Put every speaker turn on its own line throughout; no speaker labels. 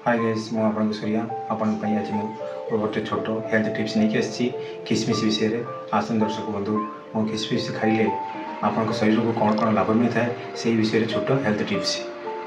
Hi guys मु आपन सूर्या आपन पई आज मु गोटे छोट हेल्थ टिप्स नहीं आसी किसमिश विषय रे आसन दर्शक बंधु मो किसमिश खाइले आपन शरीर को कौन कौन लाभ मिलता है से विषय रे छोट हेल्थ टिप्स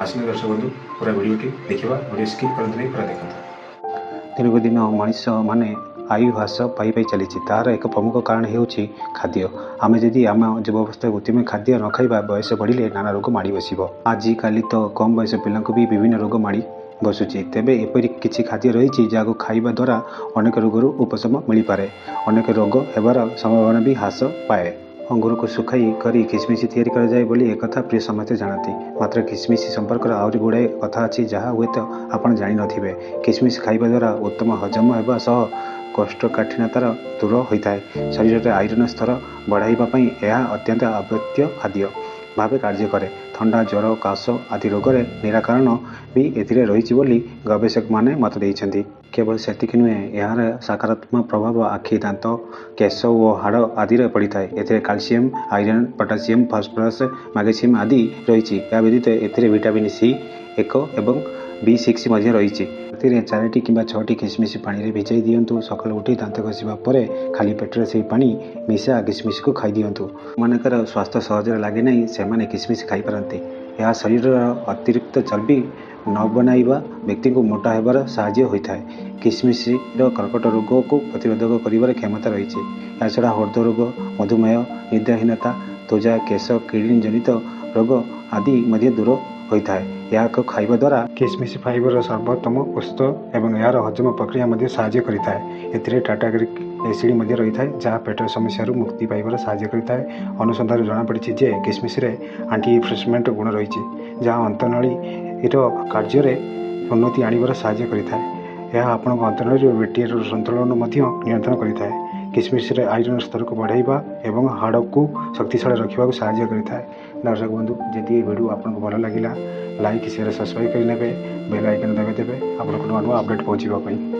आसन दर्शक बंधु पूरा वीडियो देखा वीडियो स्किप करते नहीं पूरा देखते। दिन को दिन मनीष माने आयु ह्रास पाई चली तार एक प्रमुख कारण होउछि खाद्य। आम जदि आम युवावस्था उत्तम खाद्य न खाइबा बयस बढ़िले नाना रोग माड़ी बसिब। आजिकाली तो कम बयस पिला भी विभिन्न रोग माड़ी बसुची। तेबे एपरी किछि खाद्य रही जहाँ खाइबा द्वारा अनेक रोगरू उपशम मिल पारे, अनेक रोग हेबार संभावना भी ह्रास पाए। अंगूर को सुखाई करी किसमिश तैयारी करा जाए बोली एक कथा प्रिय समस्ते जानती। मात्र किसमिश संपर्क आहरी गुड़ाए कथा अच्छी जहाँ हुए तो आपड़ जानी नथिबे। किसमिश खाइबा द्वारा उत्तम हजम होगा सह कोष्ठकाठिन्यतार दूर होता है। शरीर में आयरन स्तर बढ़ाइबा यह अत्यंत आवश्यक खाद्य भावे कार्य करे। थंडा ज्वर काश आदि रोग निराकरण भी एथिरे रही बोली गवेषक माने मत देइछन्ति। केवल सेतिक नुहे यार सकारात्मक प्रभाव आखि दांत केश और हाड़ आदि पड़ी था। एथिरे calcium iron potassium phosphorus magnesium आदि रही। या व्यतीत एथिरे विटामिन सी 1 एवं B6 रही। राति 4टी कि 6टी किसमिश पानी में भिजाई दिंतु। सकाल उठी दांत घसीबा परे खाली पेटर से पानी मिशा किसमिश को खाई दिंतु। मानकर स्वास्थ्य सहज लगे ना से माने किसमिश खाई पारती। यह शरीर अतिरिक्त चर्बी न बनाइबा व्यक्ति को मोटा होबार साहाय्य होता है। किसमिश कर्कट रोग को प्रतिरोधक कर क्षमता रही है। छड़ा हृदय रोग मधुमेह निद्राहीनता त्वचा केश किडनी जनित रोग आदि दूर होता है। यह खाइबा द्वारा किसमिश फाइबर सर्वोत्तम उत्स एवं यार हजम प्रक्रिया साहाय्य करता है। एथिरे टाटाग्रिक एसिड रही है जहाँ पेट समस्या मुक्ति पाइबार साहाय्य करता है। अनुसंधान जमापड़ी जे किसमिश आंटी इन्फ्लेमेंट गुण रही जहाँ अंतनाली कार्य उन्नति आनिबार साहाय्य करता है। यह आपण अंतनाली वेटियर संतुलन नियंत्रण करता है। किसमिश आयरन स्तर को बढ़ाइबा एवं हाड़ को शक्तिशाली रखा साहाय्य करता है। दर्शक बंधु जदि वीडियो आपको भल लगे लाइक शेयर सब्सक्राइब करने बेल आइकन दबाई देवे आपको नूआ नूआ अपडेट पहुँचापी।